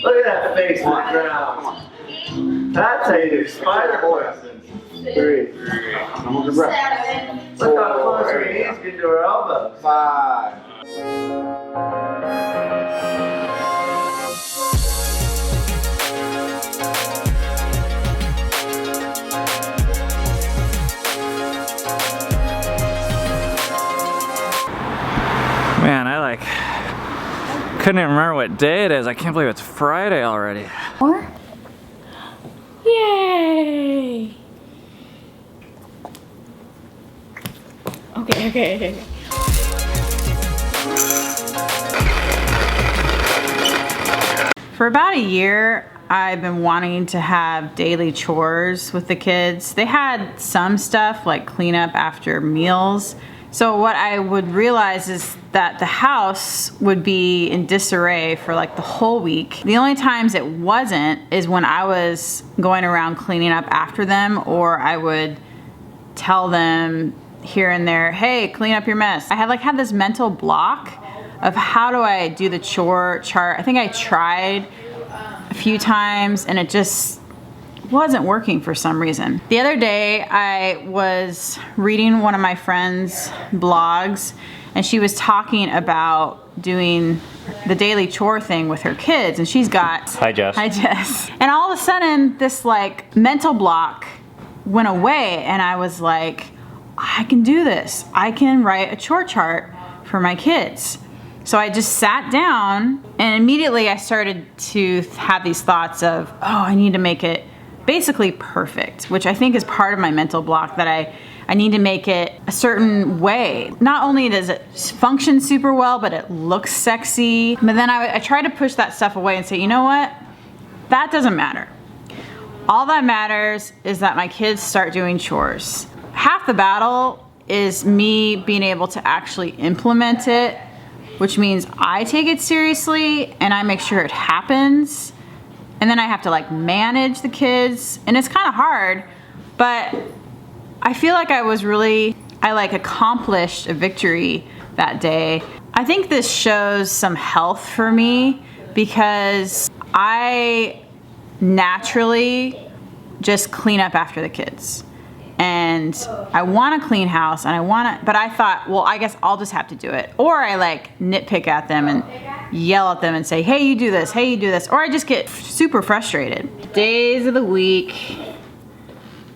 Look at that face on the ground. That's how you do spider lessons. 3. Look how close her knees get to her elbows. 5. Man, I couldn't even remember what day it is. I can't believe it's Friday already. Or? Yay! Okay. For about a year, I've been wanting to have daily chores with the kids. They had some stuff like cleanup after meals. So what I would realize is that the house would be in disarray for like the whole week. The only times it wasn't is when I was going around cleaning up after them, or I would tell them here and there, hey, clean up your mess. I had this mental block of how do I do the chore chart. I think I tried a few times and it just wasn't working for some reason. The other day I was reading one of my friend's blogs and she was talking about doing the daily chore thing with her kids, and she's got... Hi, Jess. Hi, Jess. And all of a sudden this like mental block went away and I was like, I can do this. I can write a chore chart for my kids. So I just sat down and immediately I started to have these thoughts of, oh, I need to make it basically perfect, which I think is part of my mental block, that I need to make it a certain way. Not only does it function super well, but it looks sexy. But then I try to push that stuff away and say, you know what? That doesn't matter. All that matters is that my kids start doing chores. Half the battle is me being able to actually implement it, which means I take it seriously and I make sure it happens. And then I have to like manage the kids, and it's kind of hard, but I feel like I accomplished a victory that day. I think this shows some health for me because I naturally just clean up after the kids. And I want a clean house but I thought, well, I guess I'll just have to do it. Or I like nitpick at them and yell at them and say, hey, you do this, hey, you do this. Or I just get super frustrated. Days of the week,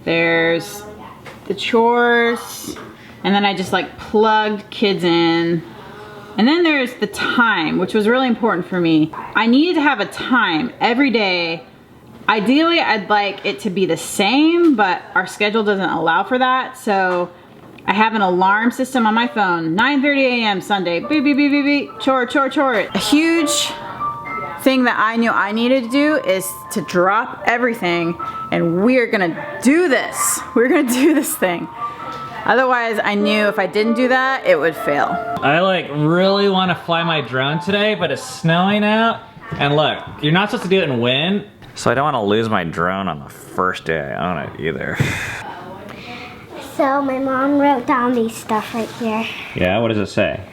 there's the chores, and then I just like plugged kids in. And then there's the time, which was really important for me. I needed to have a time every day. Ideally, I'd like it to be the same, but our schedule doesn't allow for that. So I have an alarm system on my phone. 9:30 a.m. Sunday, beep, beep, beep, beep, beep, chore, chore, chore. A huge thing that I knew I needed to do is to drop everything and we're gonna do this. We're gonna do this thing. Otherwise, I knew if I didn't do that, it would fail. I like really want to fly my drone today, but it's snowing out. And look, you're not supposed to do it in wind. So I don't want to lose my drone on the first day I own it either. So my mom wrote down these stuff right here. Yeah, what does it say?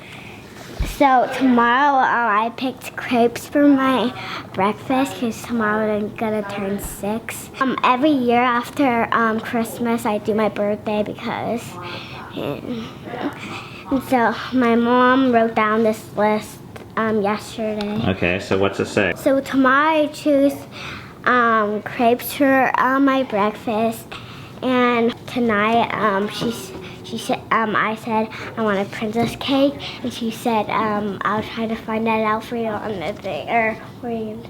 So tomorrow I picked crepes for my breakfast because tomorrow I'm gonna turn 6. Every year after Christmas I do my birthday because and so my mom wrote down this list yesterday. Okay, so what's it say? So tomorrow I choose crepes for my breakfast, and tonight she said I said I want a princess cake, and she said I'll try to find that out for you on the day for you.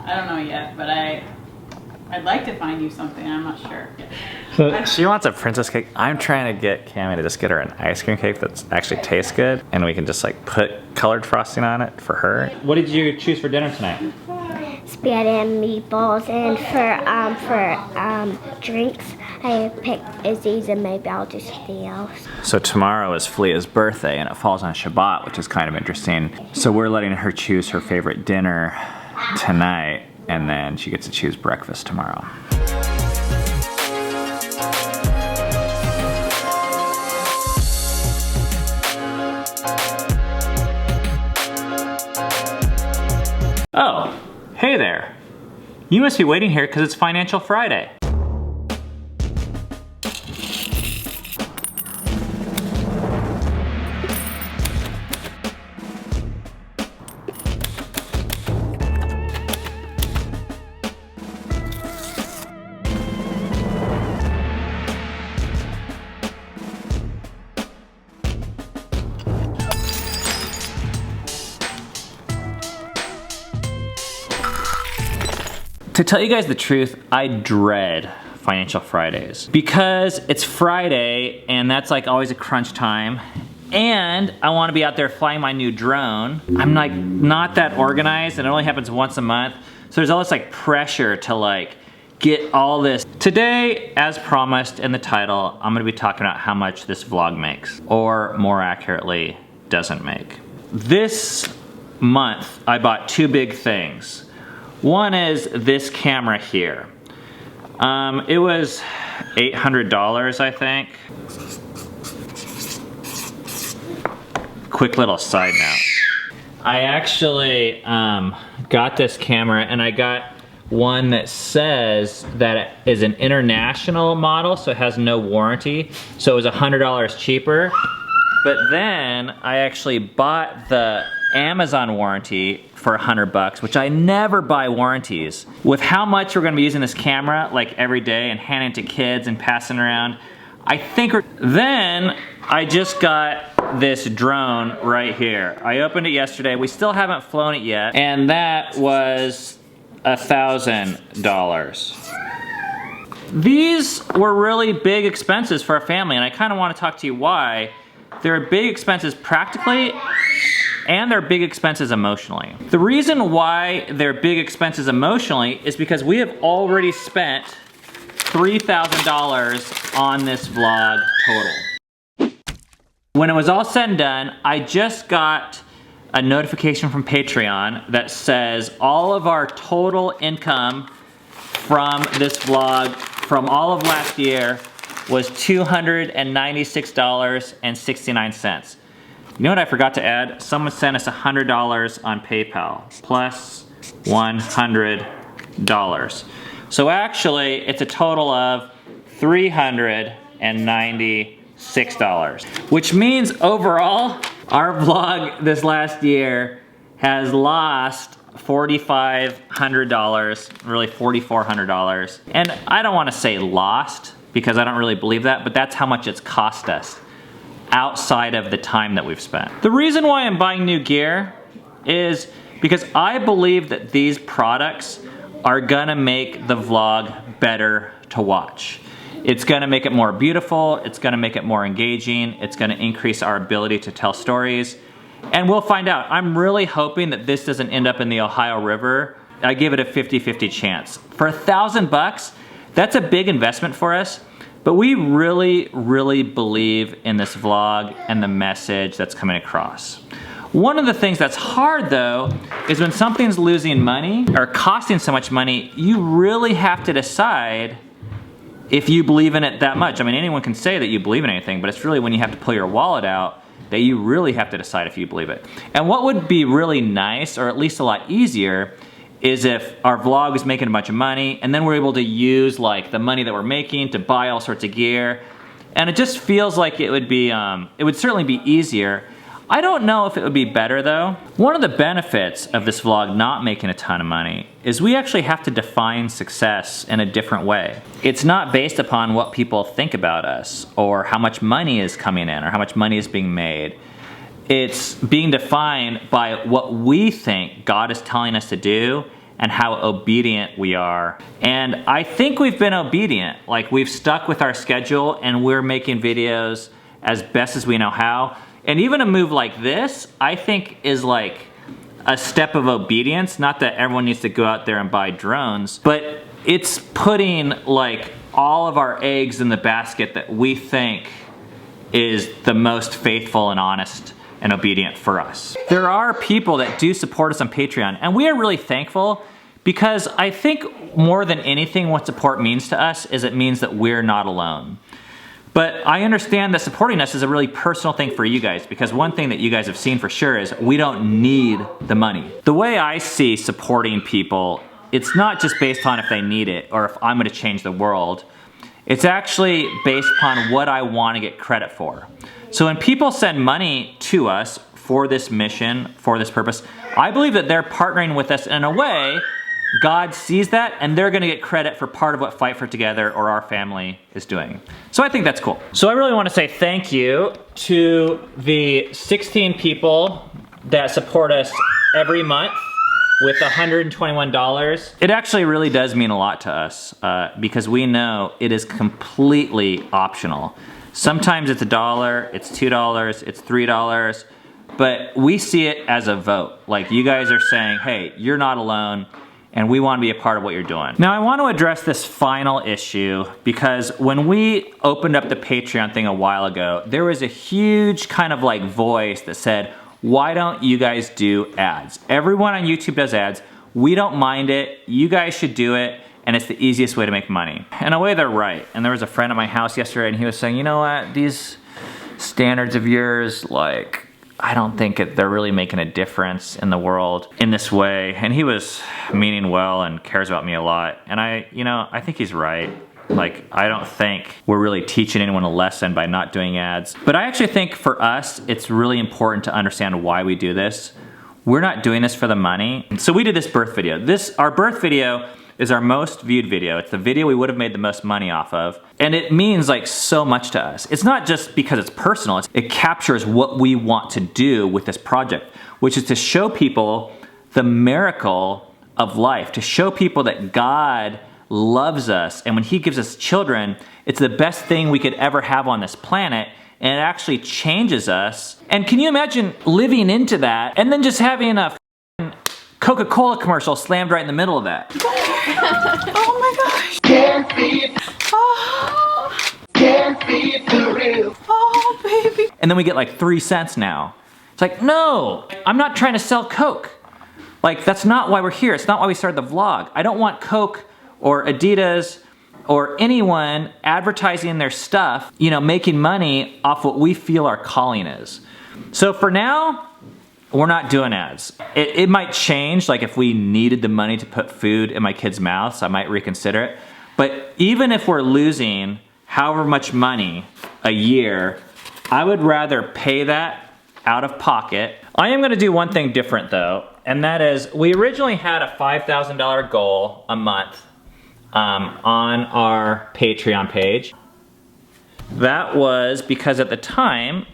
I don't know yet, but I'd like to find you something. I'm not sure. She wants a princess cake. I'm trying to get Cammy to just get her an ice cream cake that actually tastes good, and we can just like put colored frosting on it for her. What did you choose for dinner tonight? Spaghetti and meatballs, and for drinks, I picked Izzy's, and maybe I'll do something else. So tomorrow is Filia's birthday, and it falls on Shabbat, which is kind of interesting. So we're letting her choose her favorite dinner tonight, and then she gets to choose breakfast tomorrow. Oh, hey there. You must be waiting here because it's Financial Friday. To tell you guys the truth, I dread Financial Fridays because it's Friday and that's like always a crunch time, and I want to be out there flying my new drone. I'm like not that organized, and it only happens once a month, so there's all this like pressure to like get all this. Today, as promised in the title, I'm going to be talking about how much this vlog makes, or more accurately, doesn't make. This month, I bought two big things. One is this camera here. It was $800, I think. Quick little side note. I actually got this camera, and I got one that says that it is an international model, so it has no warranty. So it was $100 cheaper. But then I actually bought the Amazon warranty for $100, which I never buy warranties. With how much we're gonna be using this camera like every day and handing it to kids and passing around, I think then I just got this drone right here. I opened it yesterday. We still haven't flown it yet, and that was $1,000. These were really big expenses for a family, and I kind of want to talk to you why. They're big expenses practically, and they're big expenses emotionally. The reason why they're big expenses emotionally is because we have already spent $3,000 on this vlog total. When it was all said and done, I just got a notification from Patreon that says all of our total income from this vlog from all of last year was $296.69. You know what I forgot to add? Someone sent us $100 on PayPal, plus $100. So actually, it's a total of $396, which means overall, our vlog this last year has lost $4,500, really $4,400. And I don't want to say lost, because I don't really believe that, but that's how much it's cost us outside of the time that we've spent. The reason why I'm buying new gear is because I believe that these products are gonna make the vlog better to watch. It's gonna make it more beautiful, it's gonna make it more engaging, it's gonna increase our ability to tell stories, and we'll find out. I'm really hoping that this doesn't end up in the Ohio River. I give it a 50-50 chance. For $1,000, that's a big investment for us, but we really, really believe in this vlog and the message that's coming across. One of the things that's hard though, is when something's losing money or costing so much money, you really have to decide if you believe in it that much. I mean, anyone can say that you believe in anything, but it's really when you have to pull your wallet out that you really have to decide if you believe it. And what would be really nice, or at least a lot easier, is if our vlog is making a bunch of money and then we're able to use like the money that we're making to buy all sorts of gear. And it just feels like it would be, it would certainly be easier. I don't know if it would be better though. One of the benefits of this vlog not making a ton of money is we actually have to define success in a different way. It's not based upon what people think about us or how much money is coming in or how much money is being made. It's being defined by what we think God is telling us to do and how obedient we are. And I think we've been obedient. Like, we've stuck with our schedule and we're making videos as best as we know how. And even a move like this, I think is like a step of obedience. Not that everyone needs to go out there and buy drones, but it's putting like all of our eggs in the basket that we think is the most faithful and honest and obedient for us. There are people that do support us on Patreon, and we are really thankful, because I think more than anything what support means to us is it means that we're not alone. But I understand that supporting us is a really personal thing for you guys, because one thing that you guys have seen for sure is we don't need the money. The way I see supporting people, it's not just based on if they need it or if I'm gonna change the world. It's actually based upon what I want to get credit for. So when people send money to us for this mission, for this purpose, I believe that they're partnering with us in a way. God sees that, and they're gonna get credit for part of what Fight for Together or our family is doing. So I think that's cool. So I really wanna say thank you to the 16 people that support us every month with $121. It actually really does mean a lot to us because we know it is completely optional. Sometimes it's $1, it's $2, it's $3, but we see it as a vote. Like, you guys are saying, hey, you're not alone, and we want to be a part of what you're doing. Now, I want to address this final issue because when we opened up the Patreon thing a while ago, there was a huge kind of like voice that said, why don't you guys do ads? Everyone on YouTube does ads. We don't mind it. You guys should do it, and it's the easiest way to make money. In a way, they're right. And there was a friend at my house yesterday, and he was saying, you know what, these standards of yours, like, I don't think they're really making a difference in the world in this way. And he was meaning well and cares about me a lot. And I think he's right. Like, I don't think we're really teaching anyone a lesson by not doing ads. But I actually think for us, it's really important to understand why we do this. We're not doing this for the money. So we did this birth video. Our birth video is our most viewed video. It's the video we would have made the most money off of. And it means like so much to us. It's not just because it's personal. It captures what we want to do with this project, which is to show people the miracle of life, to show people that God loves us, and when he gives us children, it's the best thing we could ever have on this planet, and it actually changes us. And can you imagine living into that and then just having a Coca-Cola commercial slammed right in the middle of that? Oh my gosh. Can't be, can't be the real. Oh, baby. And then we get like 3 cents now. It's like, no, I'm not trying to sell Coke. Like, that's not why we're here. It's not why we started the vlog. I don't want Coke or Adidas or anyone advertising their stuff, making money off what we feel our calling is. So for now, we're not doing ads. It might change, like if we needed the money to put food in my kids' mouths, I might reconsider it. But even if we're losing however much money a year, I would rather pay that out of pocket. I am gonna do one thing different though, and that is, we originally had a $5,000 goal a month on our Patreon page. That was because at the time,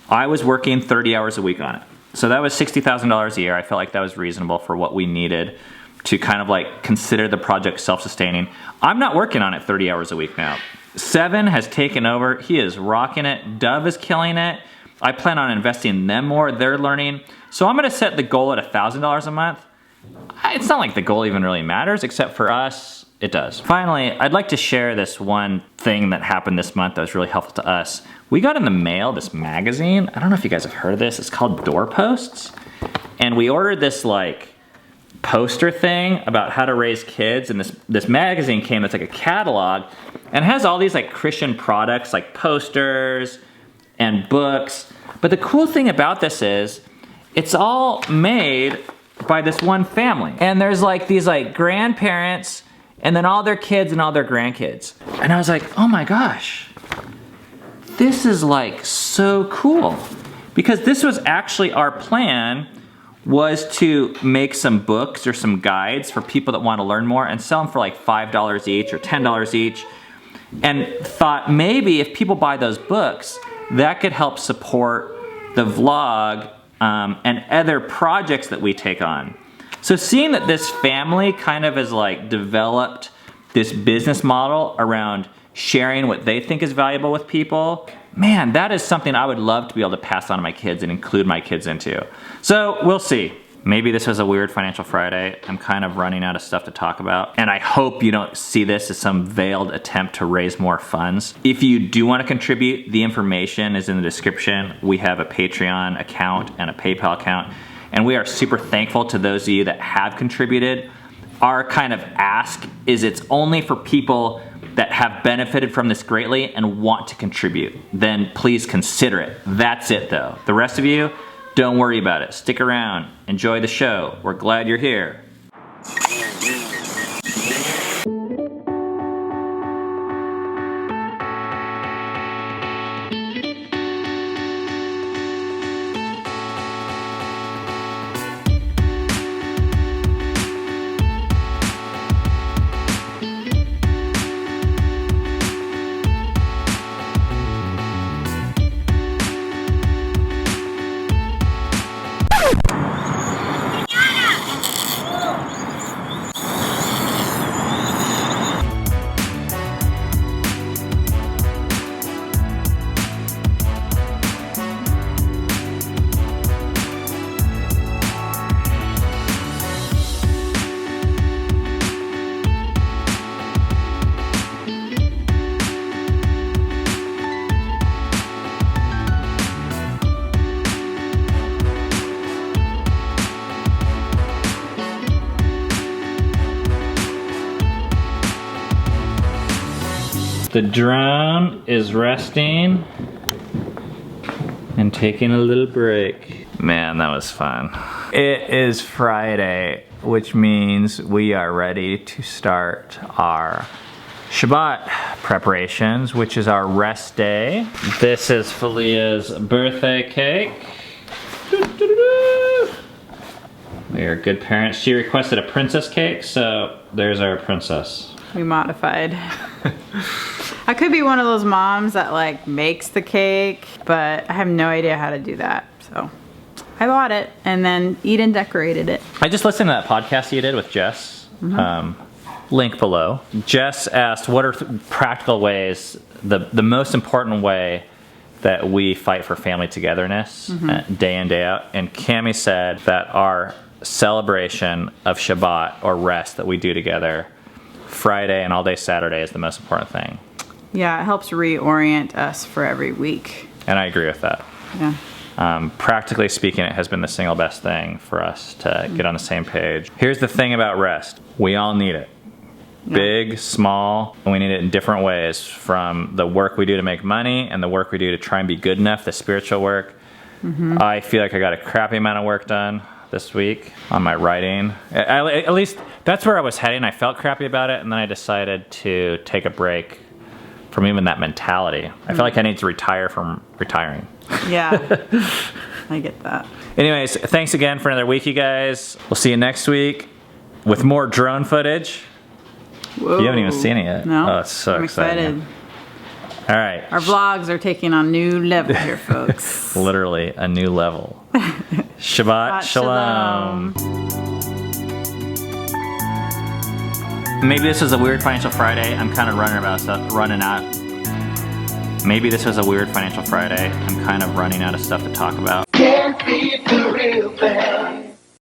I was working 30 hours a week on it. So that was $60,000 a year. I felt like that was reasonable for what we needed to kind of like consider the project self-sustaining. I'm not working on it 30 hours a week now. Seven has taken over. He is rocking it. Dove is killing it. I plan on investing in them more. They're learning. So I'm gonna set the goal at $1,000 a month. It's not like the goal even really matters, except for us, it does. Finally, I'd like to share this one thing that happened this month that was really helpful to us. We got in the mail this magazine. I don't know if you guys have heard of this. It's called Doorposts. And we ordered this like poster thing about how to raise kids. And this magazine came that's like a catalog and has all these like Christian products like posters and books. But the cool thing about this is it's all made by this one family. And there's like these like grandparents and then all their kids and all their grandkids. And I was like, oh my gosh, this is like so cool. Because this was actually our plan, was to make some books or some guides for people that want to learn more and sell them for like $5 each or $10 each. And thought maybe if people buy those books, that could help support the vlog and other projects that we take on. So seeing that this family kind of has like developed this business model around sharing what they think is valuable with people, man, that is something I would love to be able to pass on to my kids and include my kids into. So we'll see. Maybe this was a weird Financial Friday. I'm kind of running out of stuff to talk about. And I hope you don't see this as some veiled attempt to raise more funds. If you do want to contribute, the information is in the description. We have a Patreon account and a PayPal account. And we are super thankful to those of you that have contributed. Our kind of ask is it's only for people that have benefited from this greatly and want to contribute. Then please consider it. That's it though. The rest of you, don't worry about it. Stick around. Enjoy the show. We're glad you're here. The drone is resting and taking a little break. Man, that was fun. It is Friday, which means we are ready to start our Shabbat preparations, which is our rest day. This is Filia's birthday cake. We are good parents. She requested a princess cake, so there's our princess. We modified. I could be one of those moms that like makes the cake, but I have no idea how to do that. So I bought it and then Eden decorated it. I just listened to that podcast you did with Jess. Link below. Jess asked what are practical ways, the most important way that we fight for family togetherness day in, day out. And Cammie said that our celebration of Shabbat or rest that we do together Friday and all day Saturday is the most important thing. Yeah, it helps reorient us for every week. And I agree with that. Yeah. Practically speaking, it has been the single best thing for us to get on the same page. Here's the thing about rest. We all need it. Yeah. Big, small, and we need it in different ways, from the work we do to make money and the work we do to try and be good enough, the spiritual work. I feel like I got a crappy amount of work done this week on my writing. At least that's where I was heading. I felt crappy about it, and then I decided to take a break from even that mentality. I feel like I need to retire from retiring. Yeah, I get that. Anyways, thanks again for another week, you guys. We'll see you next week with more drone footage. Whoa. You haven't even seen it yet. No, Oh, it's so I'm exciting. excited. All right. Our vlogs are taking on new level here, folks. Literally a new level. Shabbat Shalom. Maybe this was a weird Financial Friday. I'm kind of running out. Maybe this was a weird Financial Friday. I'm kind of running out of stuff to talk about. Can't be the real thing.